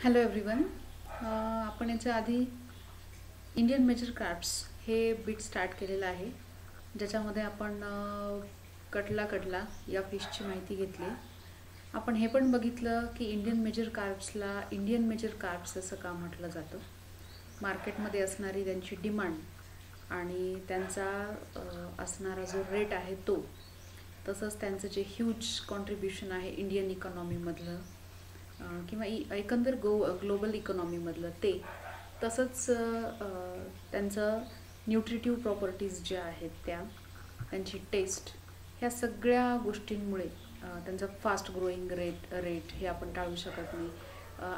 Hello everyone. आपण याच्या आधी इंडियन मेजर कार्प्स हे बीट स्टार्ट केलेलं आहे, ज्याच्यामध्ये आपण कटला या फिशची माहिती घेतली. आपण हे पण बघितलं की इंडियन मेजर कार्प्सला इंडियन मेजर कार्प्स असं का म्हटलं जातं. मार्केटमध्ये असणारी त्यांची डिमांड आणि त्यांचा असणारा जो रेट आहे तो, तसंच त्यांचं जे ह्यूज कॉन्ट्रीब्युशन आहे इंडियन इकॉनॉमीमधलं किंवा एकंदर ग्लोबल इकॉनॉमीमधलं ते, तसंच त्यांचं न्यूट्रिटिव्ह प्रॉपर्टीज ज्या आहेत त्यांची टेस्ट, ह्या सगळ्या गोष्टींमुळे त्यांचं फास्ट ग्रोईंग रेट हे आपण टाळू शकत नाही.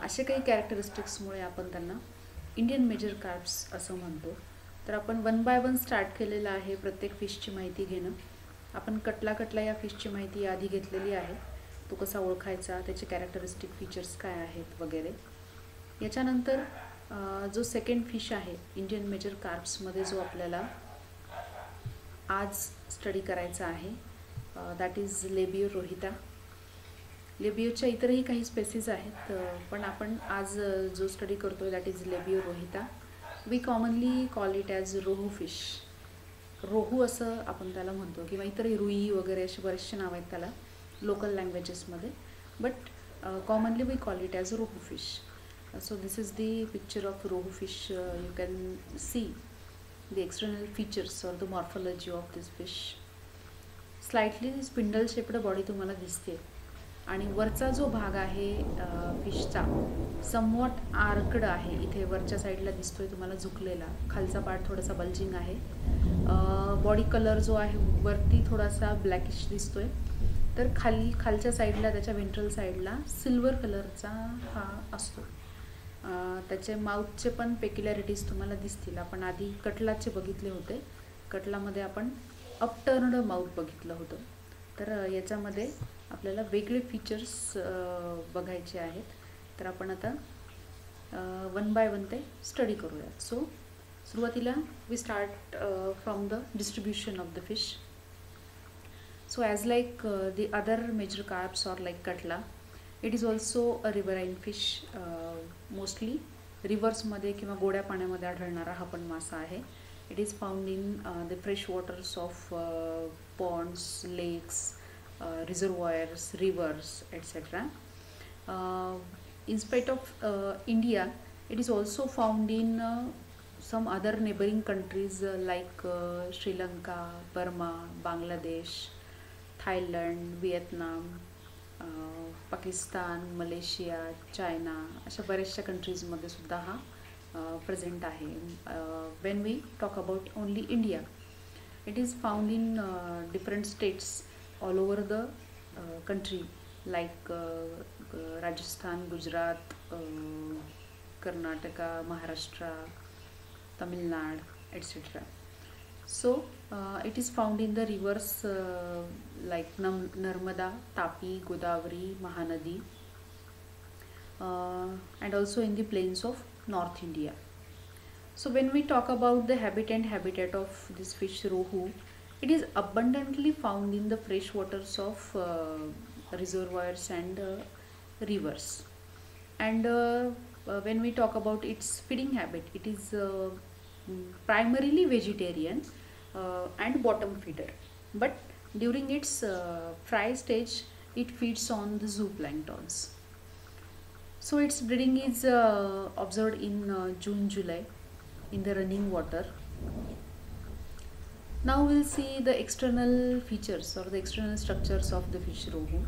असे काही कॅरेक्टरिस्टिक्समुळे आपण त्यांना इंडियन मेजर कार्प्स असं म्हणतो. तर आपण वन बाय वन स्टार्ट केलेलं आहे प्रत्येक फिशची माहिती घेणं. आपण कटला या फिशची माहिती आधी घेतलेली आहे, तो कसा ओळखायचा, त्याचे कॅरेक्टरिस्टिक फीचर्स काय आहेत वगैरे. याच्यानंतर जो सेकंड फिश आहे इंडियन मेजर कार्प्समध्ये, जो आपल्याला आज स्टडी करायचा आहे, दॅट इज लेबियो रोहिता. लेबियोच्या इतरही काही स्पेसीज आहेत, पण आपण आज जो स्टडी करतोय that is Labeo rohita. We commonly call it as rohu fish. Rohu असं आपण त्याला म्हणतो, किंवा इतरही रुई वगैरे असे बरेचसे नाव आहेत त्याला लोकल लँग्वेजेसमध्ये, but commonly we call it as rohu fish. So this is the picture of rohu fish. You can see the external features or the morphology of this fish. Slightly spindle shaped body तुम्हाला दिसते, आणि वरचा जो भाग आहे फिशचा somewhat आर्कड आहे. इथे वरच्या साईडला दिसतोय तुम्हाला झुकलेला, खालचा पार्ट थोडासा बल्जिंग आहे. बॉडी कलर जो आहे वरती थोडासा ब्लॅकिश दिसतोय, तर खालच्या साईडला, त्याच्या वेंट्रल साईडला सिल्वर कलरचा हा असतो. त्याचे माउथचे पण पेक्युलॅरिटीज तुम्हाला दिसतील. आपण आधी कटलाचे बघितले होते, कटलामध्ये आपण अपटर्न्ड माउथ बघितलं होतं. तर याच्यामध्ये आपल्याला वेगळे फीचर्स बघायचे आहेत. तर आपण आता वन बाय वन ते स्टडी करूयात. सो सुरुवातीला we start from the distribution of the fish. So as like the other major carps or like katla, it is also a riverine fish. Mostly rivers मध्ये किंवा गोड्या पाण्यामध्ये आढळणारा हा पण मासा आहे. It is found in the fresh waters of ponds, lakes, reservoirs, rivers, etc. In spite of India, it is also found in some other neighboring countries like Sri Lanka, Burma, Bangladesh, Thailand, Vietnam, Pakistan, Malaysia, China, अशा बऱ्याचशा कंट्रीजमध्ये सुद्धा हा present आहे. When we talk about only India, it is found in different states all over the country, like Rajasthan, Gujarat, Karnataka, Maharashtra, Tamil Nadu, etcetera. So it is found in the rivers like Narmada, Tapi, Godavari, Mahanadi, and also in the plains of North India. So when we talk about the habitat of this fish rohu, it is abundantly found in the fresh waters of reservoirs and rivers. And when we talk about its feeding habit, it is primarily vegetarian and bottom feeder, but during its fry stage it feeds on the zooplanktons. So its breeding is observed in June-July in the running water. Now we'll see the external features or the external structures of the fish rohu.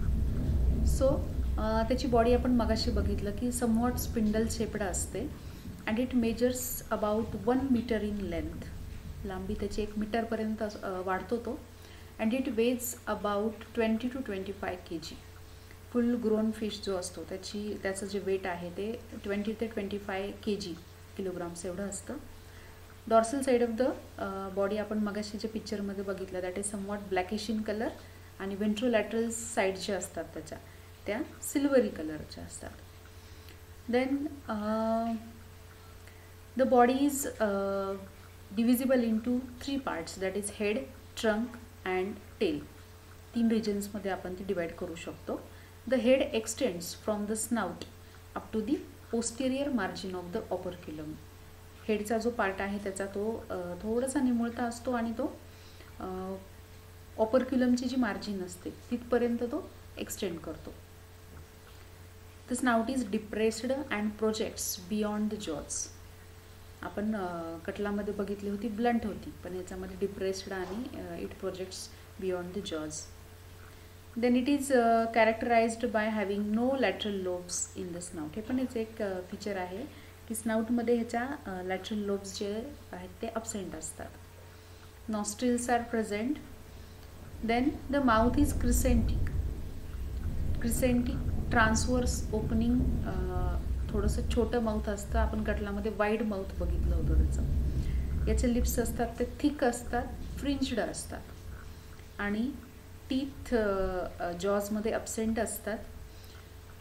So त्याची body आपण मगाशी बघितलं की somewhat spindle shaped असते, and it measures about 1 metre in length. लांबी त्याची 1 मीटरपर्यंत वाढतो तो. And it weighs about 20 to 25 kg. Full grown fish जो असतो त्याचं जे वेट आहे ते 20 ते 25 kg किलोग्राम्स एवढं असतं. Dorsal side of the body आपण मगाशी जे पिक्चरमध्ये बघितलं that is somewhat blackish in colour, आणि वेंट्रोलॅटरल साईड ज्या असतात त्या सिल्वरी कलरच्या असतात. Then the body is divisible into 3 parts, that is head, trunk and tail. 3 regions मध्ये आपण ती डिवाइड करू शकतो. The head extends from the snout up to the posterior margin of the operculum. हेडचा जो पार्ट आहे त्याचा तो थोडासा निमुळता असतो आणि तो ऑपरक्युलमची जी मार्जिन असते तिथपर्यंत तो एक्सटेंड करतो. The snout is depressed and projects beyond the jaws. आपण कटलामध्ये बघितली होती ब्लंट होती, पण याच्यामध्ये डिप्रेस्ड आणि it projects beyond the jaws. Then it is characterised by having no lateral lobes in the snout. हे पण याचं एक फीचर आहे की स्नाउटमध्ये ह्याच्या लॅटरल लोब्स जे आहेत ते अब्सेंट असतात. Nostrils are present. Then the mouth is crescentic. Transverse opening, थोडंसं छोटं माउथ असतं. आपण कटलामध्ये वाईड माउथ बघितलं होतं त्याचं. याचे लिप्स असतात ते थिक असतात, फ्रिंज्ड असतात आणि टीथ जॉजमध्ये अब्सेंट असतात.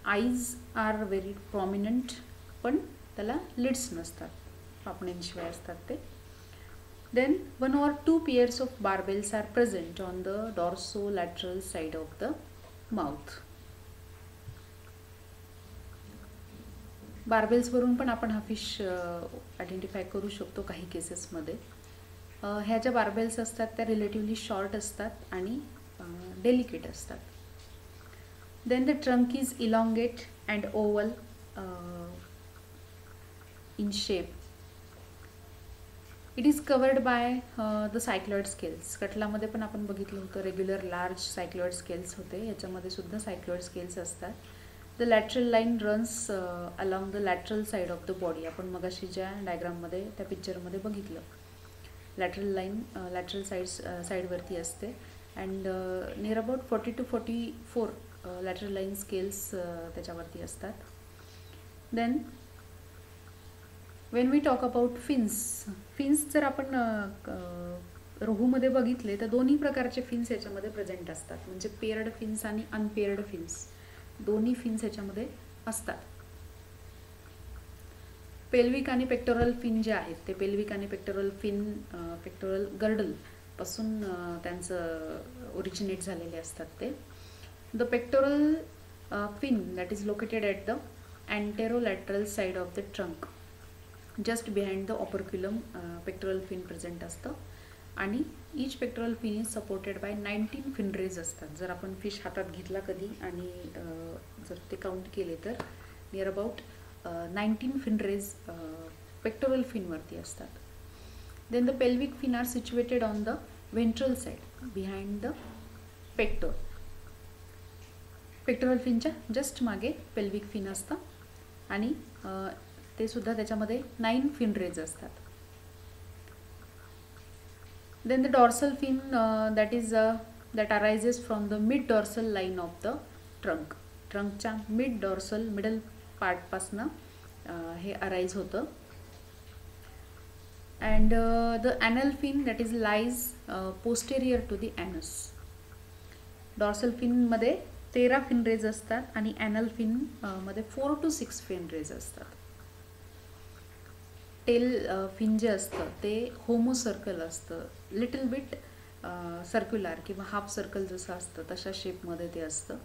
आईज आर व्हेरी प्रॉमिनंट, पण त्याला लिड्स नसतात, पापण्यांशिवाय असतात ते. Then 1 or 2 pairs of barbels are present on the dorsolateral side of the mouth. बार्बेल्सवरून पण आपण हा फिश आयडेंटिफाय करू शकतो काही केसेसमध्ये. ह्या ज्या बार्बेल्स असतात त्या रिलेटिव्हली शॉर्ट असतात आणि डेलिकेट असतात. Then the trunk is elongate and oval in shape. It is covered by the cycloid scales. कटलामध्ये पण आपण बघितलं होतं रेग्युलर लार्ज सायक्लॉइड स्केल्स होते, याच्यामध्ये सुद्धा सायक्लॉइड स्केल्स असतात. The lateral line runs along the lateral side of the body. आपण मगाशी ज्या डायग्राममध्ये त्या पिक्चरमध्ये बघितलं, लॅटरल लाईन लॅटरल साईडवरती असते. And near about 40 to 44 lateral line scales त्याच्यावरती असतात. Then when we talk about fins जर आपण रोहूमध्ये बघितले तर दोन्ही प्रकारचे फिन्स याच्यामध्ये प्रेझेंट असतात. म्हणजे पेअर्ड फिन्स आणि अनपेअर्ड फिन्स दोन्ही फिन्स याच्यामध्ये असतात. पेल्विक आणि पेक्टोरल फिन जे आहेत ते पेल्विक आणि पेक्टोरल फिन पेक्टोरल गर्डल पासून त्यांचं ओरिजिनेट झालेले असतात ते. The pectoral fin that is located at the anterolateral side of the trunk, just behind the operculum pectoral fin present असतं. आणि each pectoral fin is supported by 19 fin rays असतात. जर आपण फिश हातात घेतला कधी आणि जर ते काउंट केले तर नियर अबाउट 19 फिनरेज पेक्टोरल फिनवरती असतात. Then the pelvic fin are situated on the ventral side behind the pector. Pectoral फिनच्या जस्ट मागे पेल्विक फिन असतं आणि ते सुद्धा त्याच्यामध्ये 9 फिनरेज असतात. Then the dorsal fin that arises from the mid dorsal line of the trunk. ट्रंकच्या middle पार्टपासनं हे अराईज होतं. And the anal fin that is lies posterior to the anus. Dorsal फिनमध्ये 13 फिनरेज असतात आणि ॲनल फिन मध्ये 4 to 6 फिनरेज असतात. Tail fin जे असतं ते होमोसर्कल असतं, लिटल बिट सर्क्युलर किंवा हाफ सर्कल जसं असतं तशा शेपमध्ये ते असतं.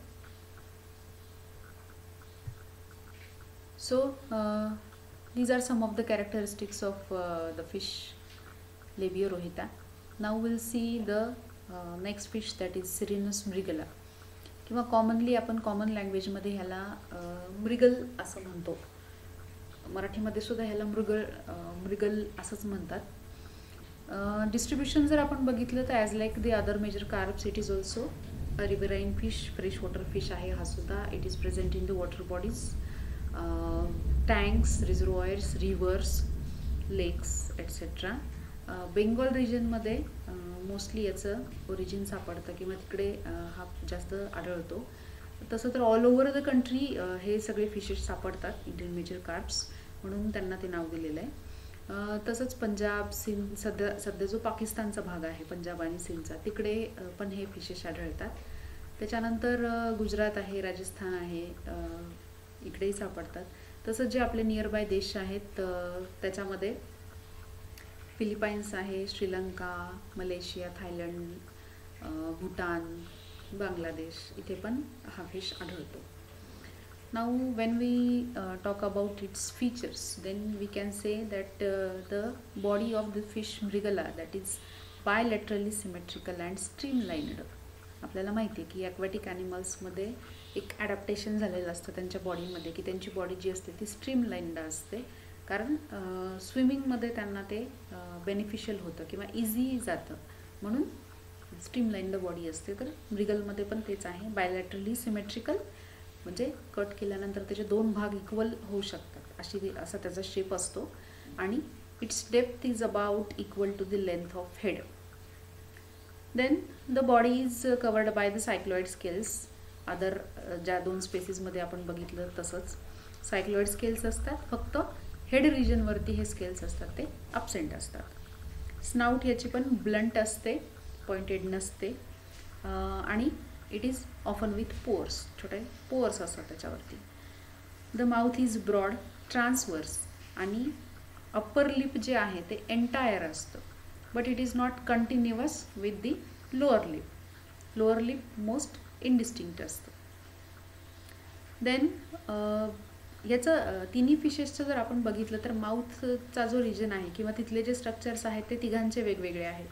So these are some of the characteristics of the fish Labeo rohita. Now will see the next fish that is Cirrhinus mrigala, किंवा कॉमनली आपण कॉमन लँग्वेजमध्ये ह्याला मृगल असं म्हणतो. मराठीमध्ये सुद्धा ह्याला मृगल असंच म्हणतात. डिस्ट्रीब्युशन जर आपण बघितलं तर as like the other major carps it is also a riverine fish, fresh water fish आहे हा सुद्धा. It is present in the water bodies, tanks, reservoirs, rivers, lakes etcetera. Bengal रिजनमध्ये मोस्टली याचं ओरिजिन सापडतं किंवा तिकडे हा जास्त आढळतो. तसं तर ऑल ओव्हर द कंट्री हे सगळे फिशेस सापडतात, इंडियन मेजर कार्प्स, म्हणून त्यांना ते नाव दिलेलं आहे. तसंच पंजाब, सिंध, सध्या जो पाकिस्तानचा भाग आहे पंजाब आणि सिंधचा, तिकडे पण हे फिशेस आढळतात. त्याच्यानंतर गुजरात आहे, राजस्थान आहे, इकडेही सापडतात. तसंच जे आपले नियर बाय देश आहेत त्याच्यामध्ये फिलिपाईन्स आहे, श्रीलंका, मलेशिया, थायलंड, भूटान, बांगलादेश, इथे पण हा फिश आढळतो. Now when we talk about its features, then we can say that the body of the fish Mrigala, that is bilaterally symmetrical and streamlined. आपल्याला माहिती आहे की ॲक्वॅटिक ॲनिमल्समध्ये एक ॲडॅप्टेशन झालेलं असतं त्यांच्या बॉडीमध्ये, की त्यांची बॉडी जी असते ती स्ट्रीमलाइंड असते, कारण स्विमिंगमध्ये त्यांना ते बेनिफिशियल होतं किंवा इझी जातं म्हणून स्ट्रीमलाइंड बॉडी असते. तर मृगलमध्ये पण तेच आहे, बायलॅटरली सिमेट्रिकल म्हणजे कट केल्यानंतर त्याचे दोन भाग इक्वल होऊ शकतात असा त्याचा शेप असतो, आणि its depth is about equal to the length of head. Then the body is covered by the cycloid scales. Other ज्या दोन स्पेसिसमध्ये आपण बघितलं तसंच सायक्लॉइड स्केल्स असतात, फक्त हेड रिजनवरती हे स्केल्स असतात ते अब्सेंट असतात. स्नाउट याची पण ब्लंट असते, पॉइंटेड नसते, आणि it is often with pores, छोटे पोअर्स असतात त्याच्यावरती. The mouth is broad transverse, आणि अप्पर लिप जे आहे ते एंटायर असतं, but it is not continuous with the lower lip. Lower lip most indistinct असतं. देन याचं तिन्ही फिशेसचं जर आपण बघितलं तर माउथचा जो रिजन आहे किंवा तिथले जे स्ट्रक्चर्स आहेत ते तिघांचे वेगवेगळे आहेत,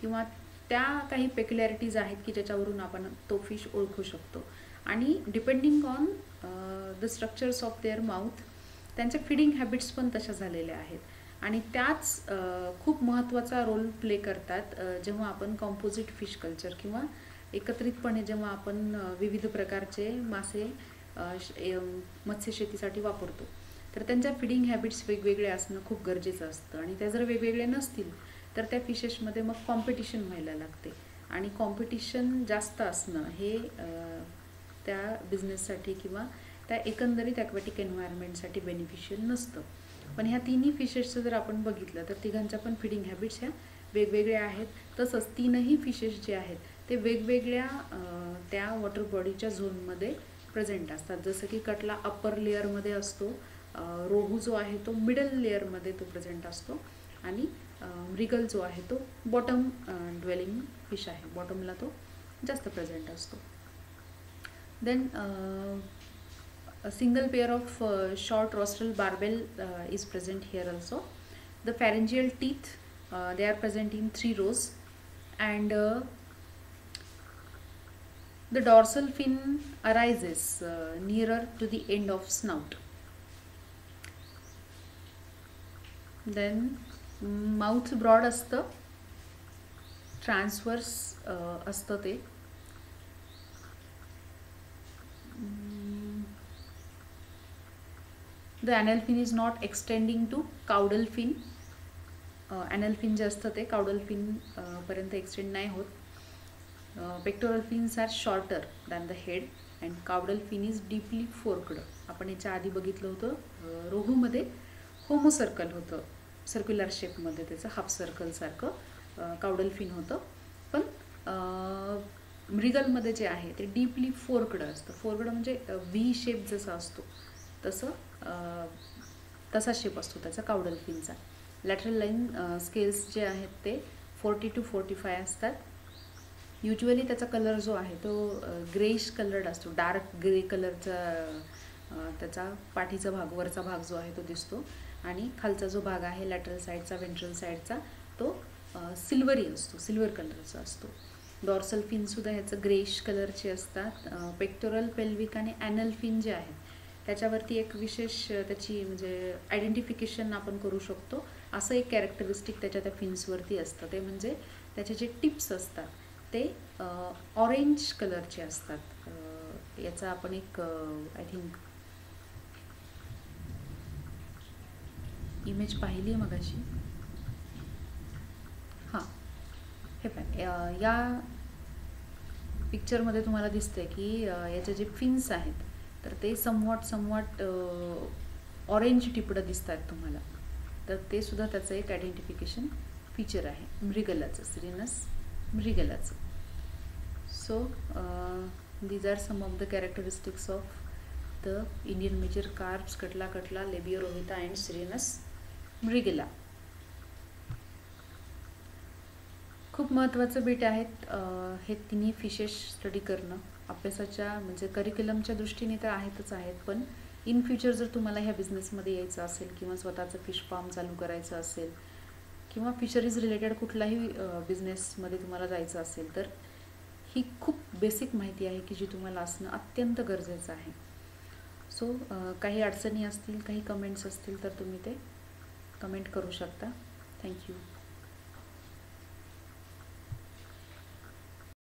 किंवा त्या काही पेक्युलॅरिटीज आहेत की ज्याच्यावरून आपण तो फिश ओळखू शकतो. आणि depending on the structures of their mouth त्यांचे फिडिंग हॅबिट्स पण तशा झालेल्या आहेत, आणि त्याच खूप महत्त्वाचा रोल प्ले करतात जेव्हा आपण कॉम्पोजिट फिश कल्चर किंवा एकत्रितपणे जेव्हा आपण विविध प्रकारचे मासे मत्स्यशेतीसाठी वापरतो. तर त्यांच्या फिडिंग हॅबिट्स वेगवेगळे असणं खूप गरजेचं असतं, आणि त्या जर वेगवेगळे नसतील तर त्या फिशेसमध्ये मग कॉम्पिटिशन व्हायला लागते, आणि कॉम्पिटिशन जास्त असणं हे त्या बिझनेससाठी किंवा त्या एकंदरीत ॲक्वॅटिक एन्व्हायरमेंटसाठी बेनिफिशियल नसतं. पण ह्या तिन्ही फिशेसचं जर आपण बघितलं तर तिघांच्या पण फिडिंग हॅबिट्स ह्या वेगवेगळ्या आहेत. तसंच तीनही फिशेस जे आहेत ते वेगवेगळ्या त्या वॉटर बॉडीच्या झोनमध्ये प्रेझेंट असतात. जसं की कटला अप्पर लेअरमध्ये असतो, रोहू जो आहे तो मिडल लेअरमध्ये तो प्रेझेंट असतो, आणि मृगल जो आहे तो बॉटम ड्वेलिंग फिश आहे, बॉटमला तो जास्त प्रेझेंट असतो. Then a single pair of short rostral barbel is present here also. The pharyngeal teeth, they are present in 3 rows, and the dorsal fin arises nearer to the end of snout. Then mouth broad असतं, transverse असतं ते. The anal fin is not extending to caudal fin. Anal fin जे असतं ते caudal fin पर्यंत extend नाही होत. Pectoral fins are shorter than the head and caudal fin is deeply forked. आपण याच्या आधी बघितलं होतं रोहूमध्ये होमोसर्कल होतं, सर्क्युलर शेपमध्ये त्याचं हाफ सर्कल सारखं caudal fin होतं, पण मृगलमध्ये जे आहे ते डीपली फोर्कड असतं. फोर्कड म्हणजे व्ही शेप जसा असतो तसं तसा शेप असतो त्याचा काउडल फिनचा. लॅटरल लाईन स्केल्स जे आहेत ते 40 to 45 असतात. युजली त्याचा कलर जो आहे तो ग्रेइश कलर्ड असतो, डार्क ग्रे कलरचा त्याचा पाठीचा भाग, वरचा भाग जो आहे तो दिसतो, आणि खालचा जो भाग आहे लॅटरल साईडचा, वेंट्रल साईडचा, तो सिल्वरी असतो, सिल्वर कलरचा असतो. डॉर्सल फिनसुद्धा ह्याचं ग्रेइश कलरचे असतात. पेक्टोरल, पेल्विक आणि ॲनल फिन जे आहेत त्याच्यावरती एक विशेष त्याची म्हणजे आयडेंटिफिकेशन आपण करू शकतो असं एक कॅरेक्टरिस्टिक त्याच्या त्या फिन्सवरती असतं. ते म्हणजे त्याचे जे टिप्स असतात ते ऑरेंज कलरचे असतात. याचा आपण एक आय थिंक इमेज पाहिली आहे मगाशी. हां, हे पण या पिक्चरमध्ये तुम्हाला दिसतंय की याचे जे फिन्स आहेत तर ते समवॉट ऑरेंज टिपडं दिसतात तुम्हाला. तर ते सुद्धा त्याचं एक आयडेंटिफिकेशन फीचर आहे मृगलाचं, सिरिनस मृगलाचं. So these are some of the characteristics of the Indian major carps, catla, Labeo rohita and Cirrhinus mrigala. खूप महत्त्वाचं बीट आहेत हे तिन्ही फिशेस स्टडी करणं. अभ्यासाच्या म्हणजे करिक्युलमच्या दृष्टीने तर आहेत, पण इन फ्युचर जर तुम्हाला ह्या बिझनेसमध्ये यायचं असेल किंवा स्वतःचं फिश फार्म चालू करायचं असेल किंवा फिशरीज रिलेटेड कुठलाही बिझनेसमध्ये तुम्हाला जायचं असेल तर ही खूप बेसिक माहिती आहे की जी तुम्हाला असणं अत्यंत गरजेचं आहे. सो काही अडचणी असतील, काही कमेंट्स असतील तर तुम्ही ते कमेंट करू शकता. थँक्यू.